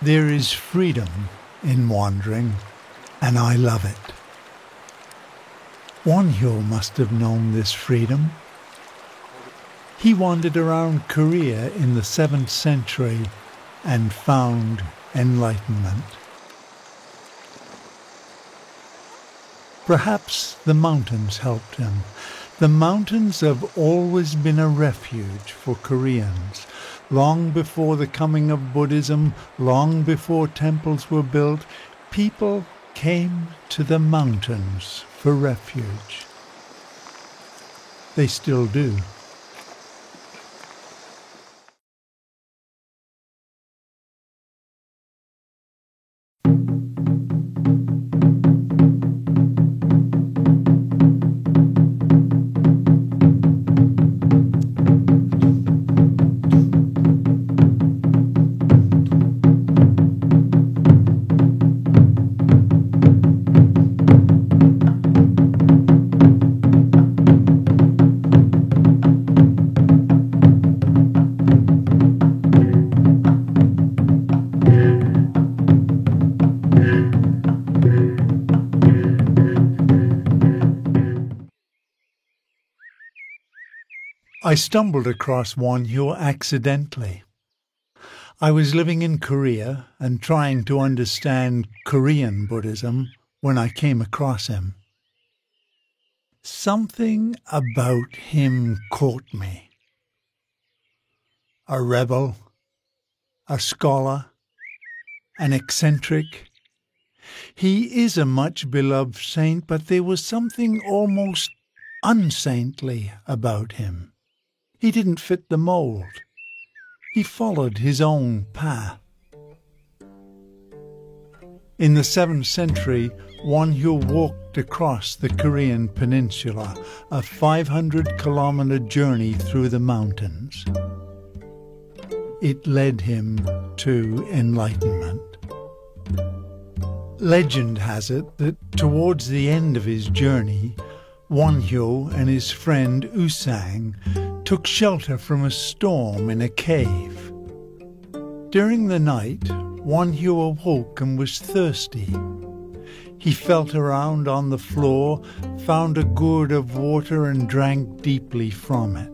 There is freedom in wandering, and I love it. Wonhyo must have known this freedom. He wandered around Korea in the 7th century and found enlightenment. Perhaps the mountains helped him. The mountains have always been a refuge for Koreans. Long before the coming of Buddhism, long before temples were built, people came to the mountains for refuge. They still do. I stumbled across Wonhyo accidentally. I was living in Korea and trying to understand Korean Buddhism when I came across him. Something about him caught me. A rebel, a scholar, an eccentric. He is a much-beloved saint, but there was something almost unsaintly about him. He didn't fit the mold. He followed his own path. In the 7th century, Wonhyo walked across the Korean peninsula, a 500-kilometer journey through the mountains. It led him to enlightenment. Legend has it that towards the end of his journey, Wonhyo and his friend Usang took shelter from a storm in a cave. During the night, Wonhyo awoke and was thirsty. He felt around on the floor, found a gourd of water and drank deeply from it.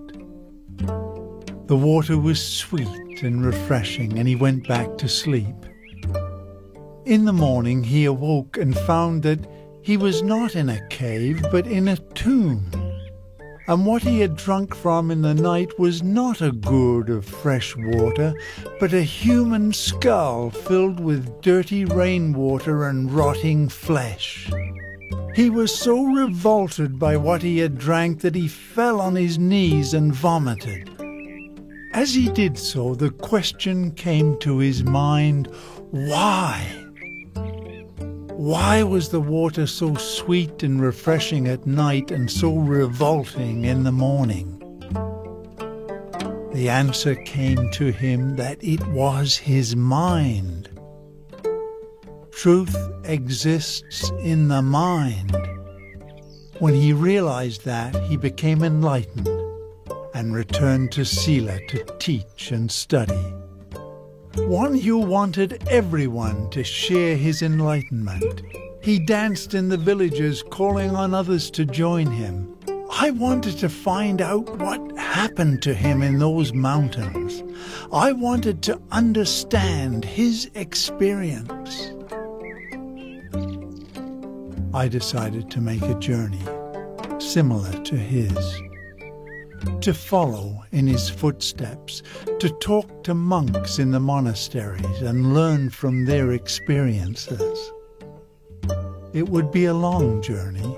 The water was sweet and refreshing, and he went back to sleep. In the morning he awoke and found that he was not in a cave, but in a tomb. And what he had drunk from in the night was not a gourd of fresh water, but a human skull filled with dirty rainwater and rotting flesh. He was so revolted by what he had drank that he fell on his knees and vomited. As he did so, the question came to his mind, why? Why was the water so sweet and refreshing at night and so revolting in the morning? The answer came to him that it was his mind. Truth exists in the mind. When he realized that, he became enlightened and returned to Sila to teach and study. Wonhyo wanted everyone to share his enlightenment. He danced in the villages, calling on others to join him. I wanted to find out what happened to him in those mountains. I wanted to understand his experience. I decided to make a journey similar to his, to follow in his footsteps, to talk to monks in the monasteries and learn from their experiences. It would be a long journey,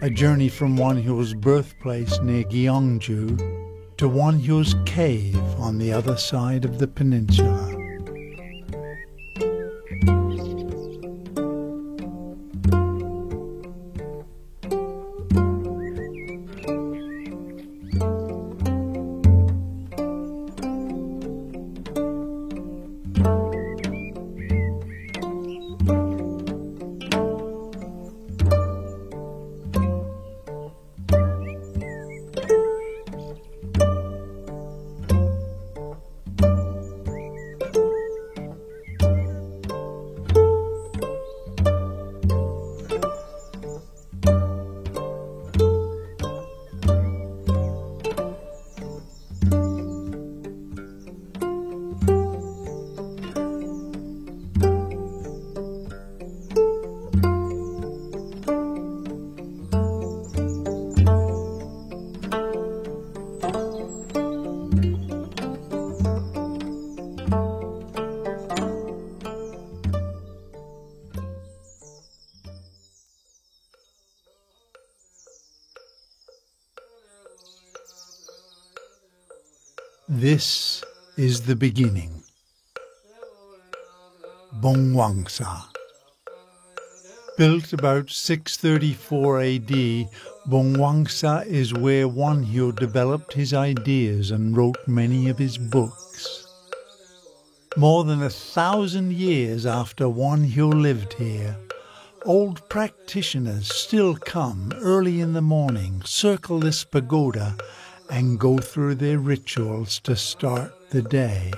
a journey from Wonhyo's birthplace near Gyeongju to Wonhyo's cave on the other side of the peninsula. This is the beginning. Bongwangsa. Built about 634 AD, Bongwangsa is where Wonhyo developed his ideas and wrote many of his books. More than 1,000 years after Wonhyo lived here, old practitioners still come early in the morning, circle this pagoda, and go through their rituals to start the day.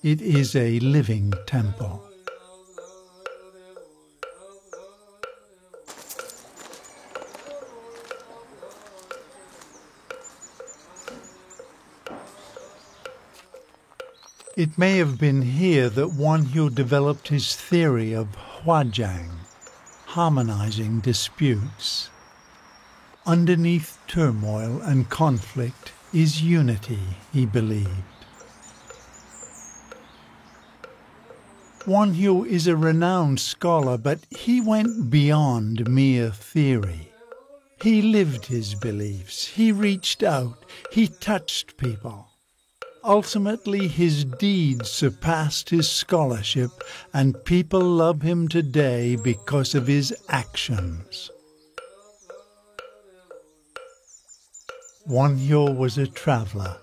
It is a living temple. It may have been here that Wonhyo developed his theory of hwajang, harmonizing disputes. Underneath turmoil and conflict is unity, he believed. Wonhyo is a renowned scholar, but he went beyond mere theory. He lived his beliefs, he reached out, he touched people. Ultimately, his deeds surpassed his scholarship, and people love him today because of his actions. Wonhyo was a traveler.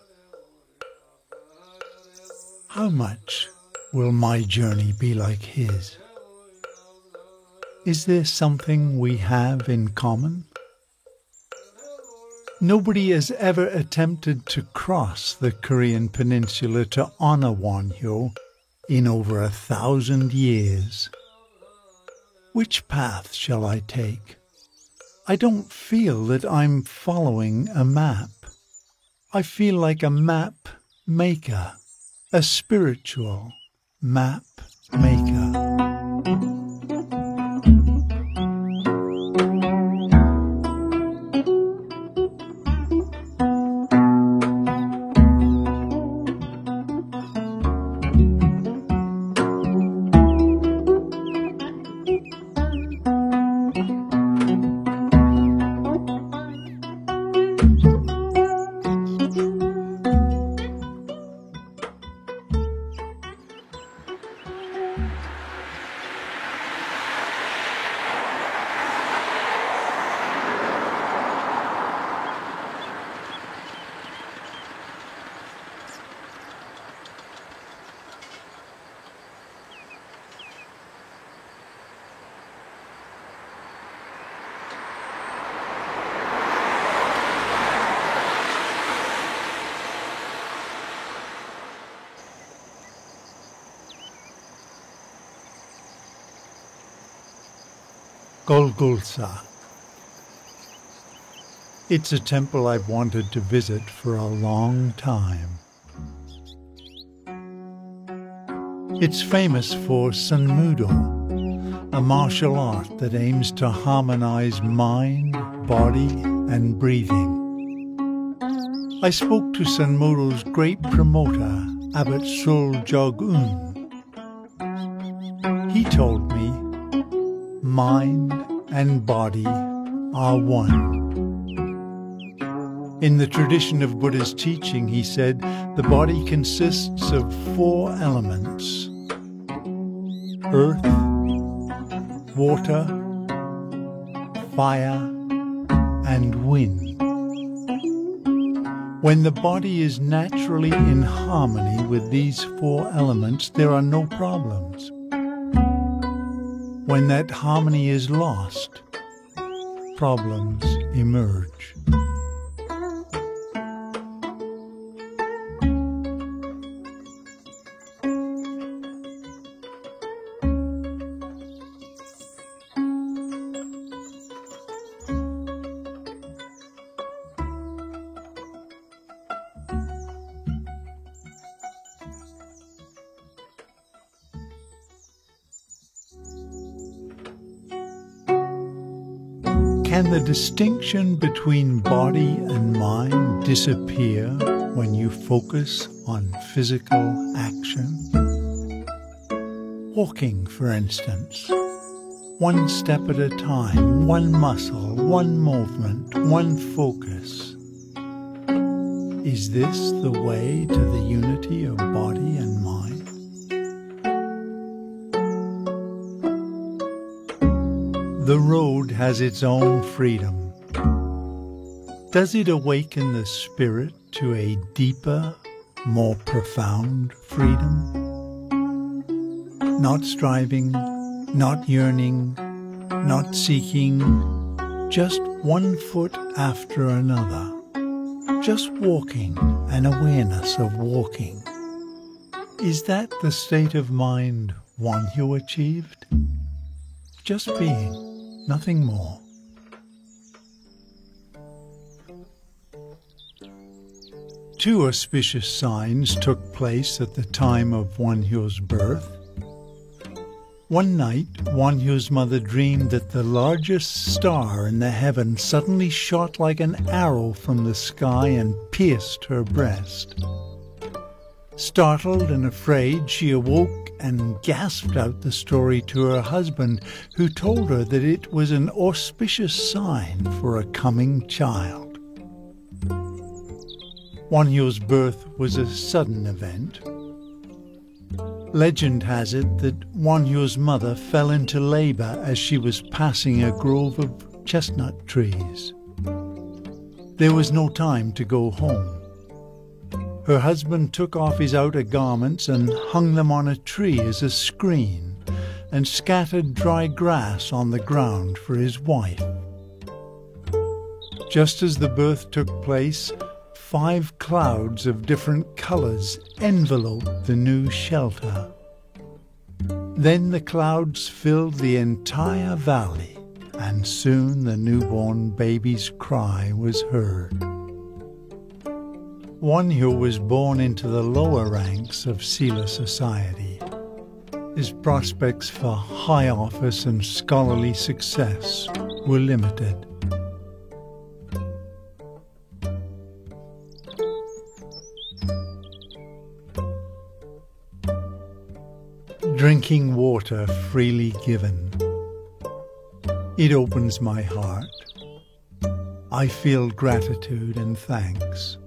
How much will my journey be like his? Is there something we have in common? Nobody has ever attempted to cross the Korean peninsula to honor Wonhyo in over 1,000 years. Which path shall I take? I don't feel that I'm following a map. I feel like a map maker, a spiritual map maker. Golgulsa. It's a temple I've wanted to visit for a long time. It's famous for Sanmudo, a martial art that aims to harmonize mind, body, and breathing. I spoke to Sanmudo's great promoter, Abbot Sul Jog-un. He told me, mind and body are one. In the tradition of Buddha's teaching, he said, the body consists of 4 elements: earth, water, fire, and wind. When the body is naturally in harmony with these 4 elements, there are no problems. When that harmony is lost, problems emerge. Can the distinction between body and mind disappear when you focus on physical action? Walking, for instance. One step at a time, one muscle, one movement, one focus. Is this the way to the unity of body and mind? The road has its own freedom. Does it awaken the spirit to a deeper, more profound freedom? Not striving, not yearning, not seeking, just one foot after another. Just walking, an awareness of walking. Is that the state of mind Wonhyo achieved? Just being, nothing more. Two auspicious signs took place at the time of Wonhyo's birth. One night, Wonhyo's mother dreamed that the largest star in the heaven suddenly shot like an arrow from the sky and pierced her breast. Startled and afraid, she awoke and gasped out the story to her husband, who told her that it was an auspicious sign for a coming child. Wonhyo's birth was a sudden event. Legend has it that Wonhyo's mother fell into labor as she was passing a grove of chestnut trees. There was no time to go home. Her husband took off his outer garments and hung them on a tree as a screen, and scattered dry grass on the ground for his wife. Just as the birth took place, 5 clouds of different colors enveloped the new shelter. Then the clouds filled the entire valley, and soon the newborn baby's cry was heard. Wonhyo was born into the lower ranks of Sila society. His prospects for high office and scholarly success were limited. Drinking water freely given. It opens my heart. I feel gratitude and thanks.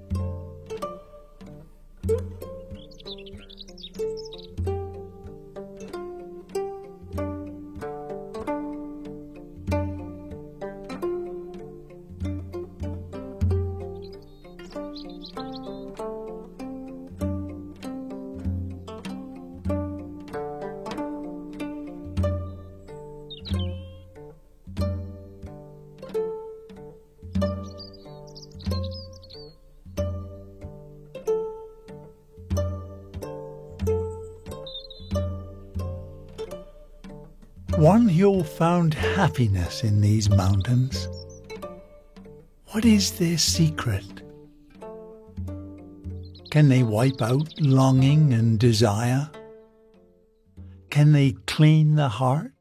Wonhyo found happiness in these mountains. What is their secret? Can they wipe out longing and desire? Can they clean the heart?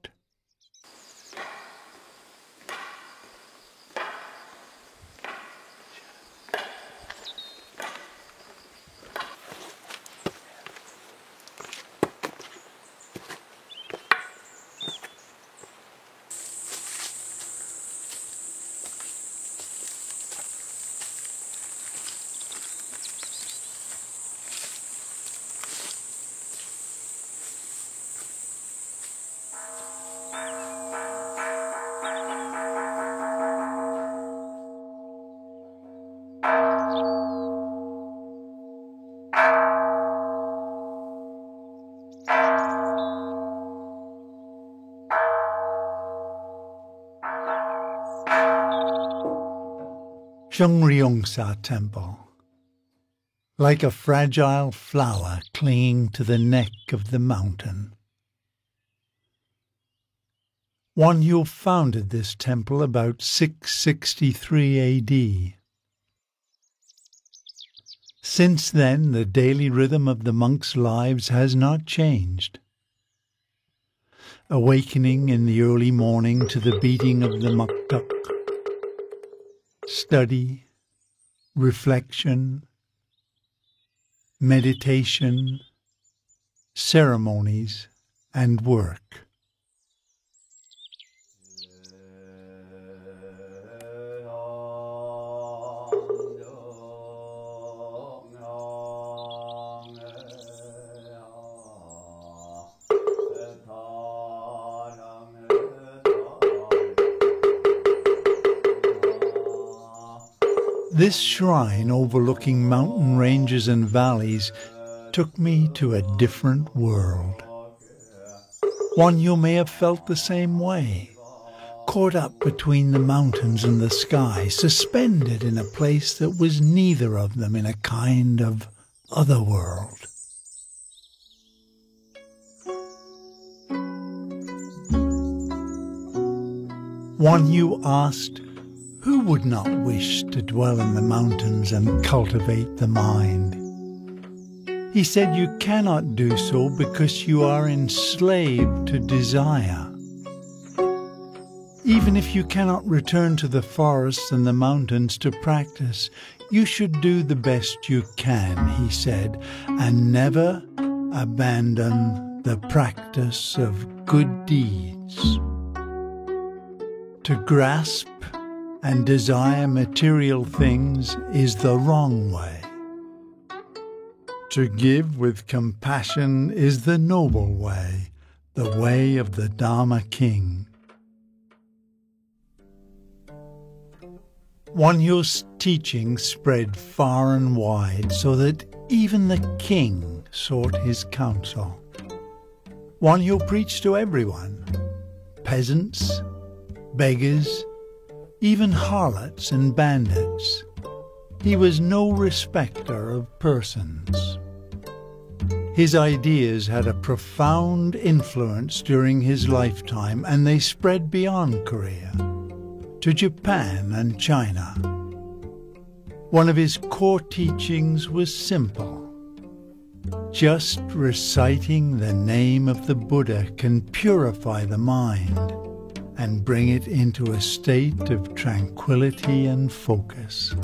Jeongryongsa Temple, like a fragile flower clinging to the neck of the mountain. Wonhyo founded this temple about 663 A.D. Since then, the daily rhythm of the monks' lives has not changed. Awakening in the early morning to the beating of the muktuk, study, reflection, meditation, ceremonies, and work. This shrine overlooking mountain ranges and valleys took me to a different world. Wonhyo may have felt the same way, caught up between the mountains and the sky, suspended in a place that was neither of them, in a kind of other world. Wonhyo asked, who would not wish to dwell in the mountains and cultivate the mind? He said you cannot do so because you are enslaved to desire. Even if you cannot return to the forests and the mountains to practice, you should do the best you can, he said, and never abandon the practice of good deeds. To grasp and desire material things is the wrong way. To give with compassion is the noble way, the way of the Dharma King. Wonhyo's teaching spread far and wide, so that even the king sought his counsel. Wonhyo preached to everyone, peasants, beggars, even harlots and bandits. He was no respecter of persons. His ideas had a profound influence during his lifetime, and they spread beyond Korea, to Japan and China. One of his core teachings was simple. Just reciting the name of the Buddha can purify the mind and bring it into a state of tranquility and focus.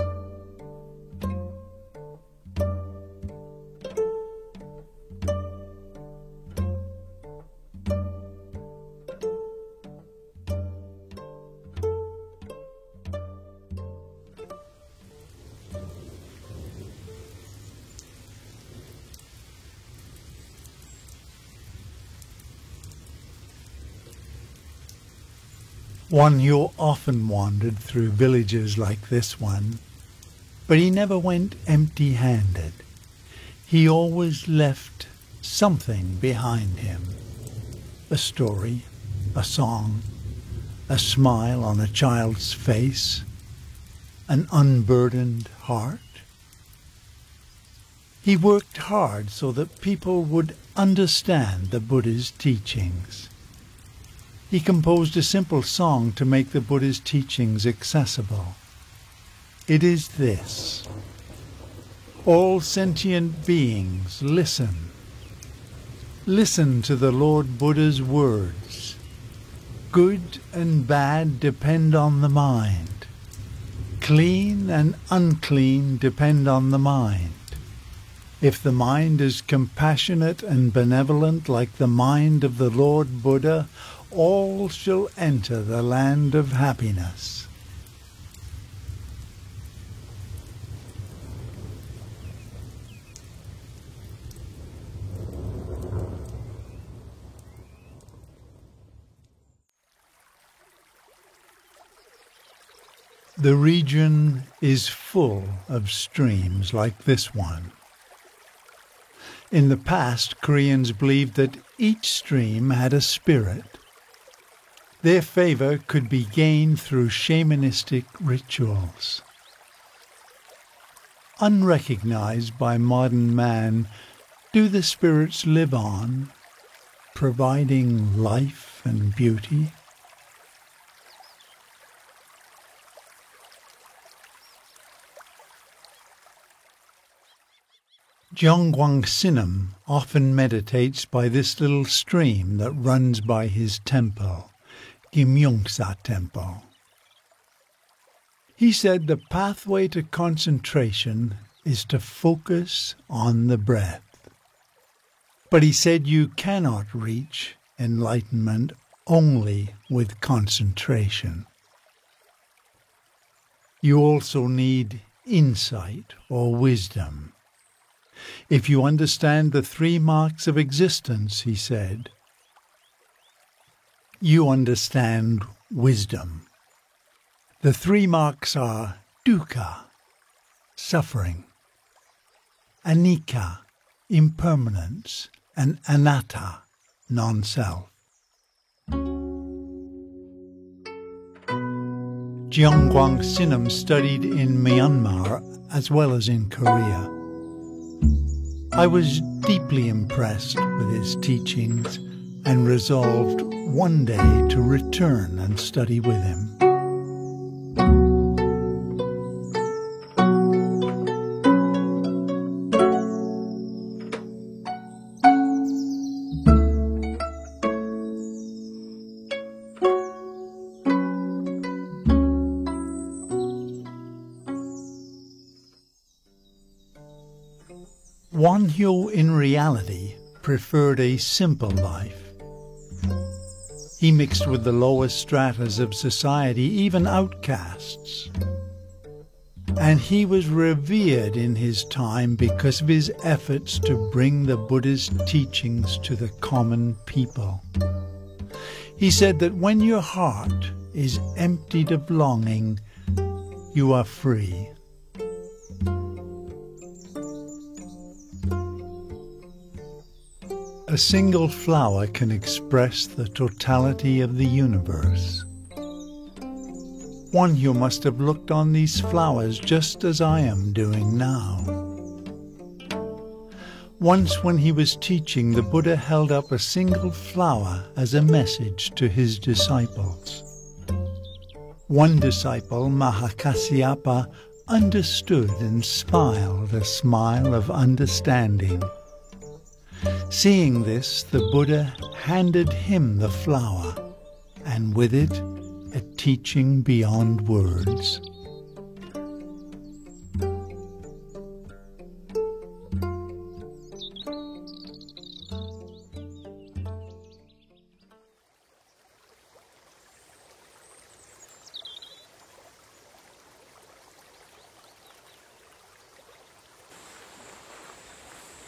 Wonhyo often wandered through villages like this one, but he never went empty-handed. He always left something behind him. A story, a song, a smile on a child's face, an unburdened heart. He worked hard so that people would understand the Buddha's teachings. He composed a simple song to make the Buddha's teachings accessible. It is this: all sentient beings, listen. Listen to the Lord Buddha's words. Good and bad depend on the mind. Clean and unclean depend on the mind. If the mind is compassionate and benevolent like the mind of the Lord Buddha, all shall enter the land of happiness. The region is full of streams like this one. In the past, Koreans believed that each stream had a spirit. Their favor could be gained through shamanistic rituals. Unrecognized by modern man, do the spirits live on, providing life and beauty? Jeongwang Sinam often meditates by this little stream that runs by his temple, Gimyongsa Temple. He said the pathway to concentration is to focus on the breath. But he said you cannot reach enlightenment only with concentration. You also need insight or wisdom. If you understand the 3 marks of existence, he said, you understand wisdom. The 3 marks are dukkha, suffering. Anicca, impermanence, and anatta, non-self. Jeongwang Sinam studied in Myanmar as well as in Korea. I was deeply impressed with his teachings and resolved one day to return and study with him. Wonhyo in reality preferred a simple life. He mixed with the lowest stratas of society, even outcasts. And he was revered in his time because of his efforts to bring the Buddha's teachings to the common people. He said that when your heart is emptied of longing, you are free. A single flower can express the totality of the universe. Wonhyo must have looked on these flowers just as I am doing now. Once when he was teaching, the Buddha held up a single flower as a message to his disciples. One disciple, Mahakasyapa, understood and smiled a smile of understanding. Seeing this, the Buddha handed him the flower, and with it, a teaching beyond words.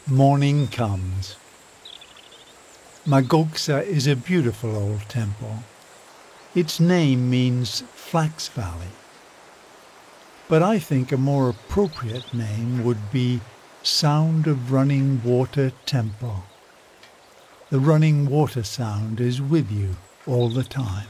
Morning comes. Magoksa is a beautiful old temple. Its name means Flax Valley. But I think a more appropriate name would be Sound of Running Water Temple. The running water sound is with you all the time.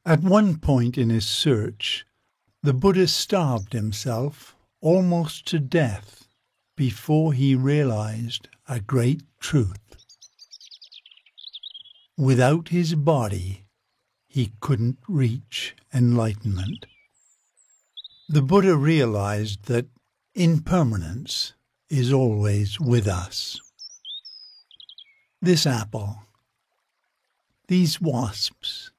At one point in his search, the Buddha starved himself almost to death before he realized a great truth. Without his body, he couldn't reach enlightenment. The Buddha realized that impermanence is always with us. This apple, these wasps,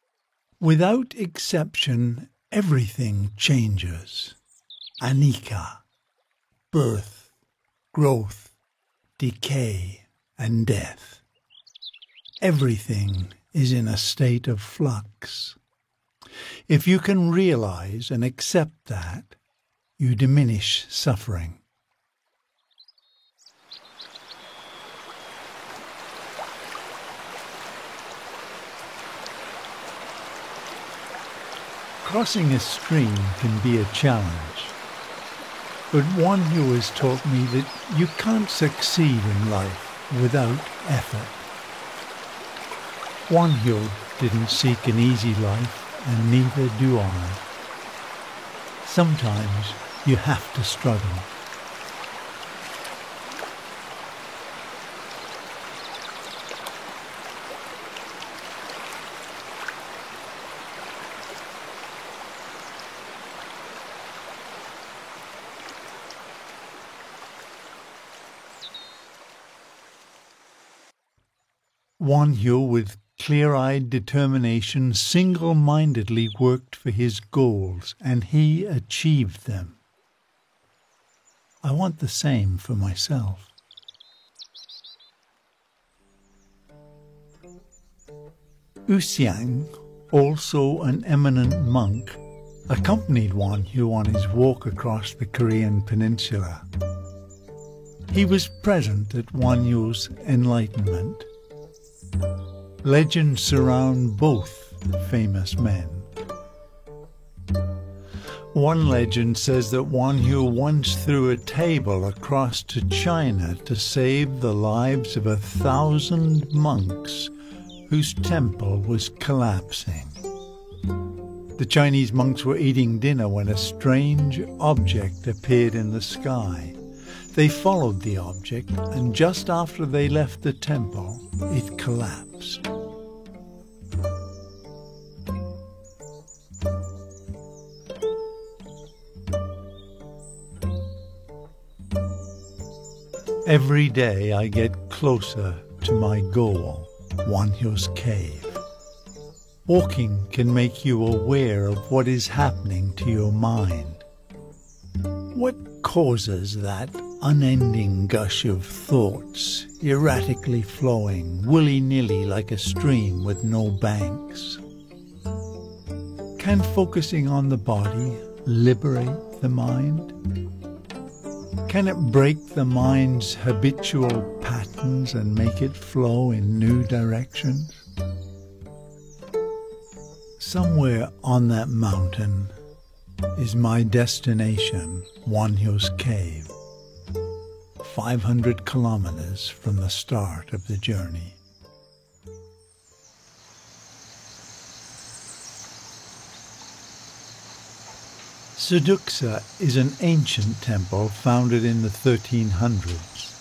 without exception, everything changes. Anicca, birth, growth, decay, and death. Everything is in a state of flux. If you can realize and accept that, you diminish suffering. Crossing a stream can be a challenge, but Wonhyo has taught me that you can't succeed in life without effort. Wonhyo didn't seek an easy life, and neither do I. Sometimes you have to struggle. Wonhyo, with clear-eyed determination, single-mindedly worked for his goals, and he achieved them. I want the same for myself. Usiang, also an eminent monk, accompanied Wonhyo on his walk across the Korean peninsula. He was present at Wonhyo's enlightenment. Legends surround both famous men. One legend says that Wonhyo once threw a table across to China to save the lives of 1,000 monks whose temple was collapsing. The Chinese monks were eating dinner when a strange object appeared in the sky. They followed the object, and just after they left the temple, it collapsed. Every day I get closer to my goal, Wonhyo's cave. Walking can make you aware of what is happening to your mind. What causes that unending gush of thoughts, erratically flowing, willy-nilly like a stream with no banks? Can focusing on the body liberate the mind? Can it break the mind's habitual patterns and make it flow in new directions? Somewhere on that mountain is my destination, Wonhyo's cave, 500 kilometers from the start of the journey. Suduksa is an ancient temple founded in the 1300s.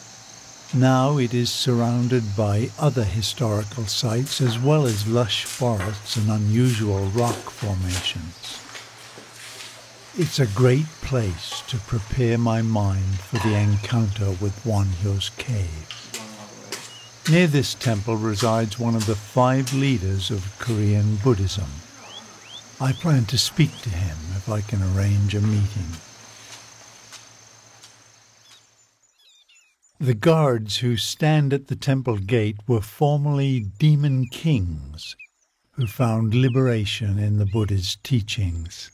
Now it is surrounded by other historical sites as well as lush forests and unusual rock formations. It's a great place to prepare my mind for the encounter with Wonhyo's cave. Near this temple resides one of the 5 leaders of Korean Buddhism. I plan to speak to him if I can arrange a meeting. The guards who stand at the temple gate were formerly demon kings who found liberation in the Buddha's teachings.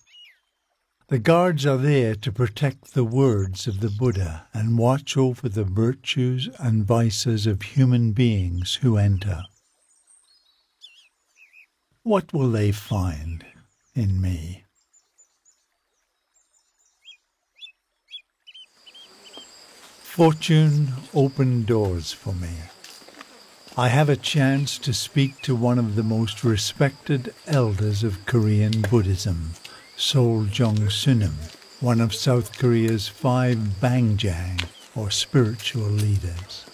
The guards are there to protect the words of the Buddha and watch over the virtues and vices of human beings who enter. What will they find in me? Fortune opened doors for me. I have a chance to speak to one of the most respected elders of Korean Buddhism, Sol Jong-sunim, one of South Korea's 5 Bangjang, or spiritual leaders.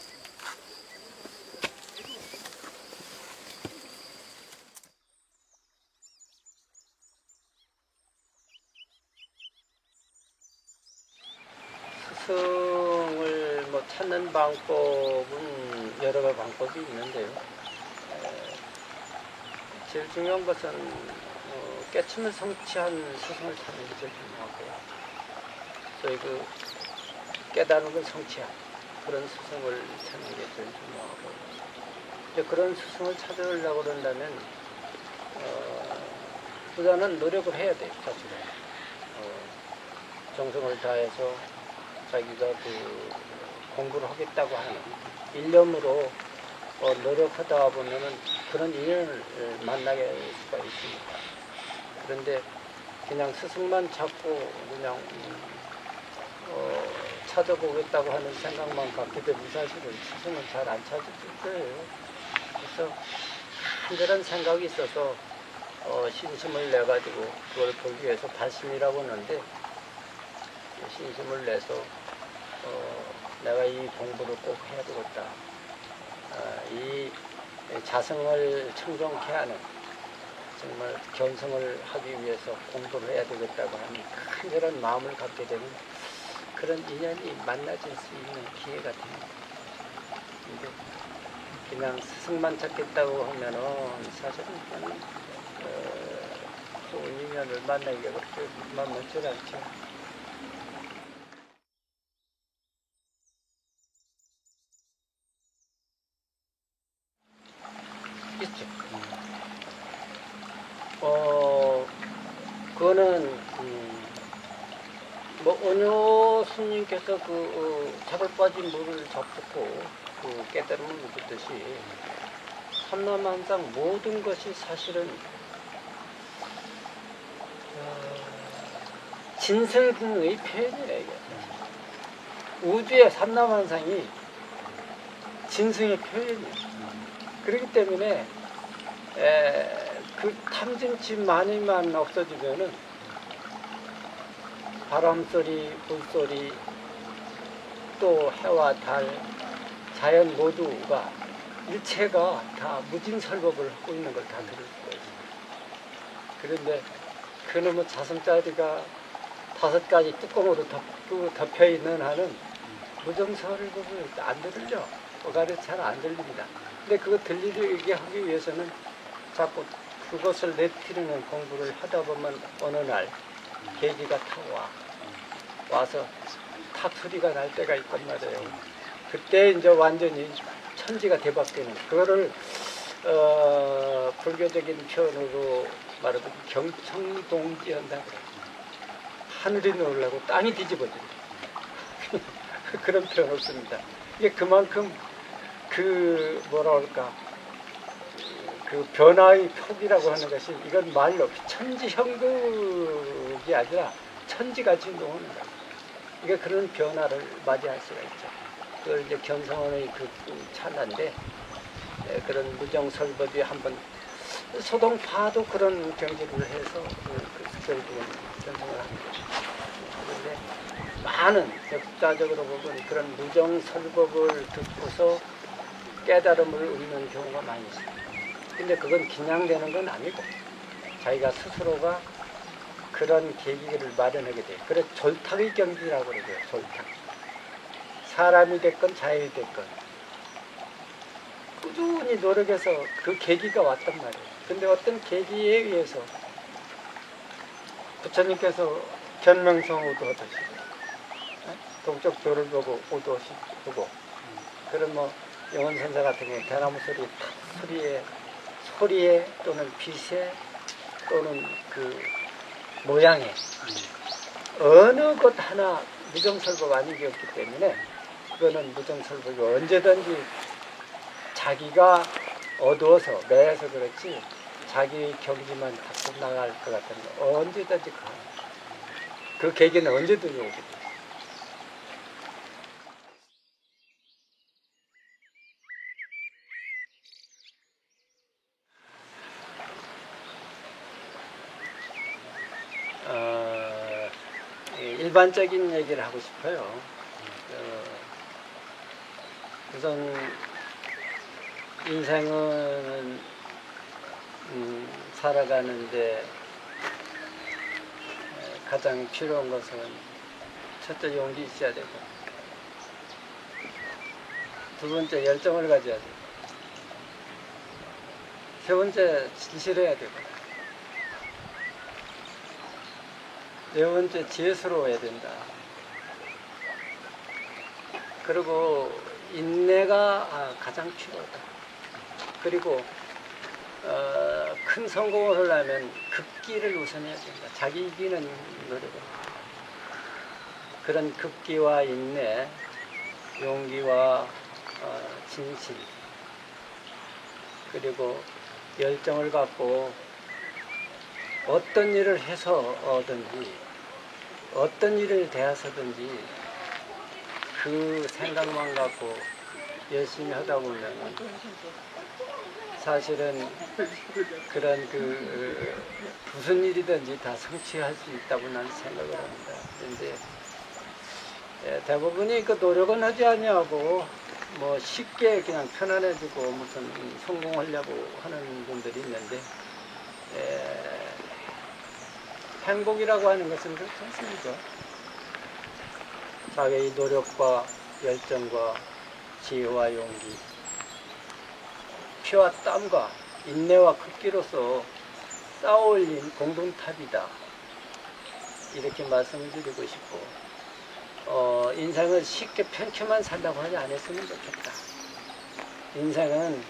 스승을 찾는 방법은 여러 방법이 있는데요. 제일 중요한 것은 깨침을 성취한 스승을 찾는 게 제일 중요하고요. 저희 깨달음을 성취한 그런 스승을 찾는 게 제일 중요하고, 이제 그런 스승을 찾으려고 그런다면 부자는 노력을 해야 돼요, 사실은. 정성을 다해서 자기가 공부를 하겠다고 하는 일념으로 노력하다 보면은 그런 인연을 만나게 수가 있습니다. 그런데 그냥 스승만 찾고 그냥 찾아보겠다고 하는 생각만 갖게 되면 사실은 스승은 잘 안 찾을 거예요. 그래서 특별한 생각이 있어서 신심을 내가지고 그걸 보기 위해서 발심이라고 하는데, 신심을 내서 내가 이 공부를 꼭 해야 되겠다. 이 자성을 청정케 하는, 정말 견성을 하기 위해서 공부를 해야 되겠다고 하는 간절한 마음을 갖게 되는 그런 인연이 만나질 수 있는 기회가 됩니다. 근데 그냥 스승만 찾겠다고 하면은 사실은 그냥 좋은 인연을 만나기가 그렇게 만만치 않죠. 있죠. 그거는 원효 스님께서 차를 빠진 물을 잡고 깨달음을 묻듯이 삼라만상 모든 것이 사실은 진성의 표현이에요. 이게. 우주의 삼라만상이 진성의 표현이에요. 그렇기 때문에 그 탐진치 만이만 없어지면은 바람소리, 불소리, 또 해와 달, 자연 모두가 일체가 다 무진설법을 하고 있는 걸 다 들을 수가 있어요. 그런데 그놈의 자성짜리가 5가지 뚜껑으로 덮여 있는 한은 무정설법을 안 들려. 어가를 잘 안 들립니다. 근데 그거 들리게 하기 위해서는 자꾸 그것을 내티르는 공부를 하다 보면 어느 날 계기가 타고 와서 탁 소리가 날 때가 있단 말이에요. 그때 이제 완전히 천지가 대박되는 그거를 불교적인 표현으로 말하면 경청동지한다 그래요. 하늘이 놀라고 땅이 뒤집어지는 그런 표현을 씁니다. 이게 그만큼 그 뭐라 그럴까 그 변화의 폭이라고 하는 것이 이건 말로 천지형극이 아니라 천지같이 노는 거예요. 이게 그런 변화를 맞이할 수가 있죠. 그걸 이제 견성원의 그 찰나인데 그런 무정설법이 한번 소동파도 그런 경지를 해서 결국은 견성을 합니다. 그런데 많은 역사적으로 보면 그런 무정설법을 듣고서 깨달음을 얻는 경우가 많이 있어요. 근데 그건 그냥 건 아니고 자기가 스스로가 그런 계기를 마련하게 돼요. 그래서 졸탁의 경지라고 그러죠. 졸탁. 사람이 됐건 자연이 됐건 꾸준히 노력해서 그 계기가 왔단 말이에요. 근데 어떤 계기에 의해서 부처님께서 견명성 오도하듯이 동쪽 별을 보고 오도하시고 그런 뭐 영원선사 같은 경우 대나무 소리에 또는 빛에 또는 그 모양에 어느 것 하나 무정설법 아닌 게 없기 때문에 그거는 무정설법이 언제든지 자기가 어두워서 매해서 그렇지 자기 경지만 갖고 나갈 것 같으면 언제든지 그 계기는 언제든지 오게 돼요. 일반적인 얘기를 하고 싶어요. 우선 인생은 살아가는데 가장 필요한 것은 첫째 용기 있어야 되고 두 번째 열정을 가져야 되고 세 번째 진실해야 되고 네 번째 지혜스러워야 된다. 그리고 인내가 가장 필요하다. 그리고 큰 성공을 하려면 극기를 우선해야 된다. 자기 이기는 노력을. 그런 극기와 인내, 용기와 진실, 그리고 열정을 갖고 어떤 일을 해서든지 어떤 일을 대해서든지 그 생각만 갖고 열심히 하다 보면 사실은 그런 무슨 일이든지 다 성취할 수 있다고 나는 생각을 합니다. 그런데 대부분이 그 노력은 하지 아니하고 뭐 쉽게 그냥 편안해지고 무슨 성공하려고 하는 분들이 있는데 행복이라고 하는 것은 그렇지 않습니까? 자기의 노력과 열정과 지혜와 용기, 피와 땀과 인내와 극기로서 쌓아올린 공동탑이다. 이렇게 말씀을 드리고 싶고 인생을 쉽게 편케만 살라고 하지 않았으면 좋겠다. 인생은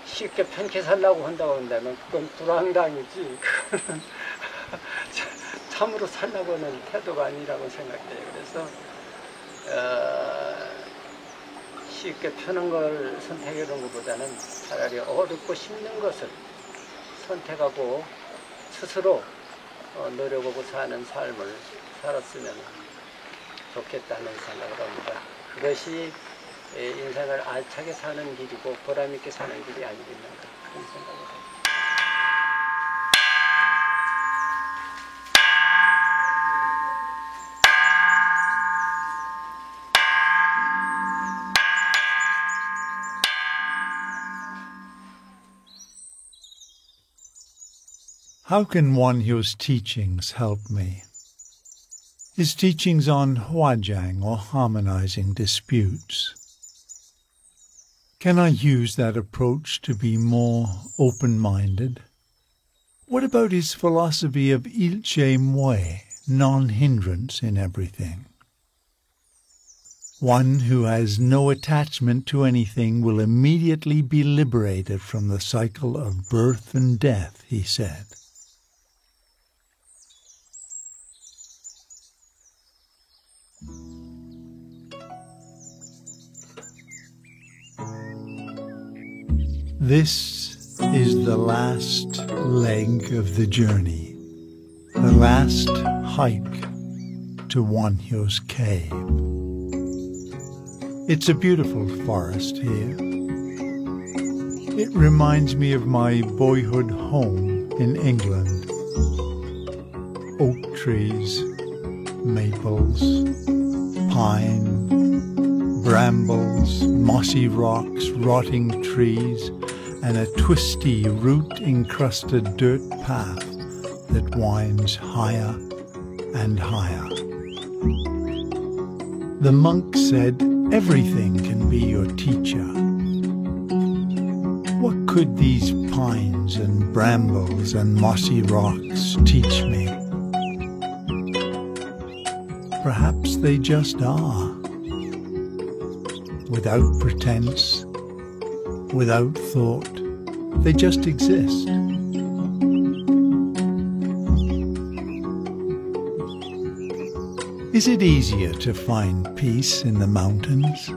쉽게 편케 살라고 한다고 한다면 그건 불황당이지 그거는 참으로 살라고 하는 태도가 아니라고 생각해요. 그래서 쉽게 펴는 걸 선택하는 것보다는 차라리 어렵고 힘든 것을 선택하고 스스로 노력하고 사는 삶을 살았으면 좋겠다는 생각을 합니다. 그것이 인생을 알차게 사는 길이고 보람 있게 사는 길이 아니겠는가 그런 생각을 합니다. How can Wonhyo's teachings help me? His teachings on Hwajang, or harmonizing disputes. Can I use that approach to be more open-minded? What about his philosophy of ilche mue, non-hindrance in everything? One who has no attachment to anything will immediately be liberated from the cycle of birth and death, he said. This is the last leg of the journey, the last hike to Wonhyo's cave. It's a beautiful forest here. It reminds me of my boyhood home in England. Oak trees, maples, pine, brambles, mossy rocks, rotting trees, and a twisty, root-encrusted dirt path that winds higher and higher. The monk said, "Everything can be your teacher." What could these pines and brambles and mossy rocks teach me? Perhaps they just are. Without pretense, without thought, they just exist. Is it easier to find peace in the mountains?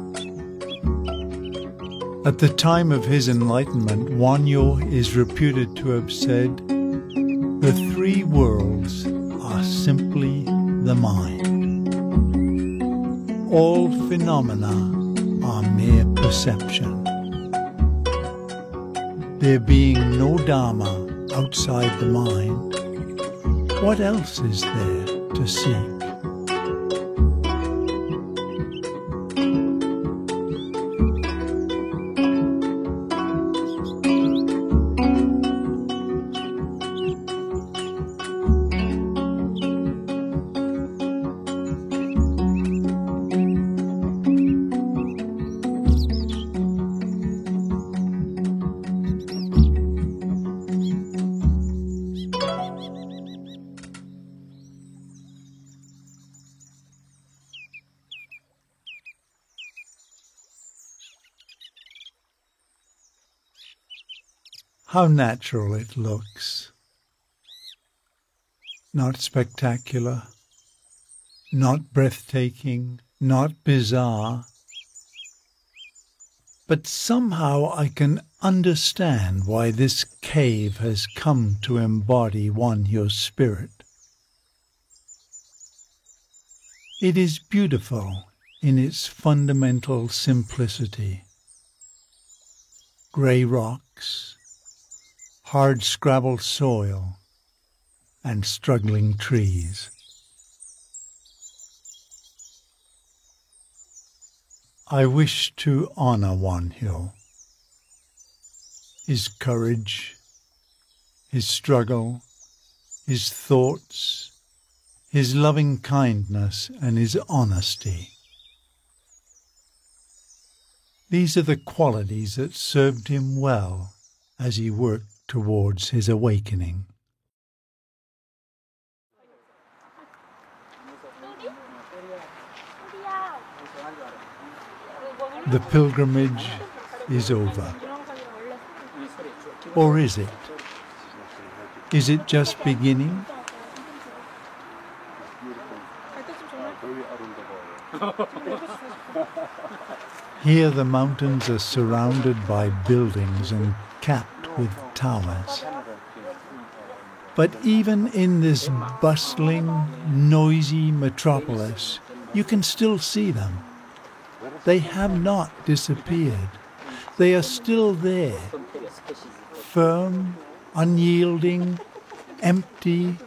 At the time of his enlightenment, Wonhyo is reputed to have said, "The three worlds are simply the mind. All phenomena are mere perception. There being no Dharma outside the mind, what else is there to seek?" How natural it looks. Not spectacular, not breathtaking, not bizarre. But somehow I can understand why this cave has come to embody Wonhyo's spirit. It is beautiful in its fundamental simplicity. Grey rocks, hard scrabbled soil, and struggling trees. I wish to honor Wonhyo, his courage, his struggle, his thoughts, his loving kindness, and his honesty. These are the qualities that served him well as he worked towards his awakening. The pilgrimage is over. Or is it? Is it just beginning? Here the mountains are surrounded by buildings and capped with towers. But even in this bustling, noisy metropolis, you can still see them. They have not disappeared. They are still there, firm, unyielding, empty,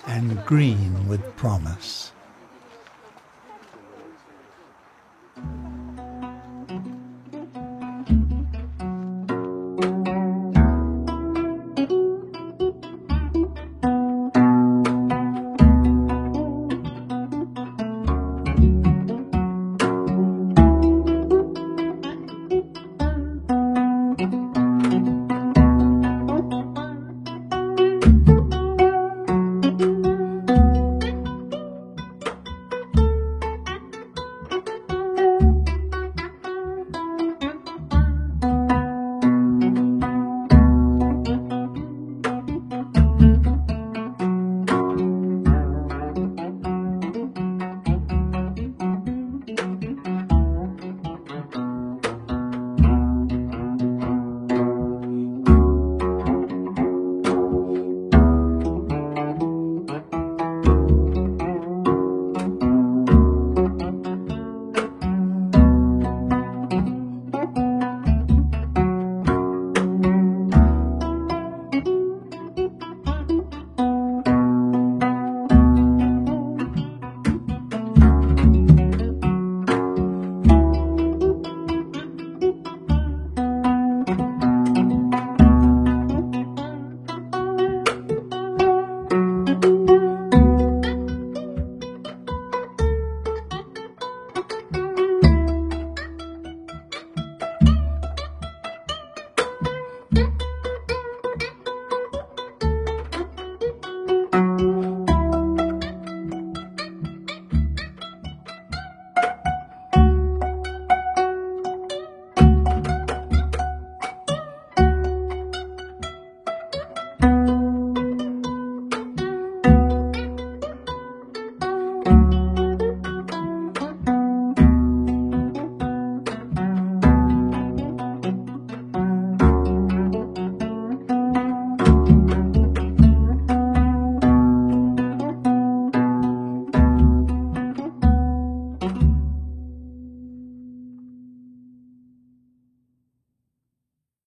and green with promise.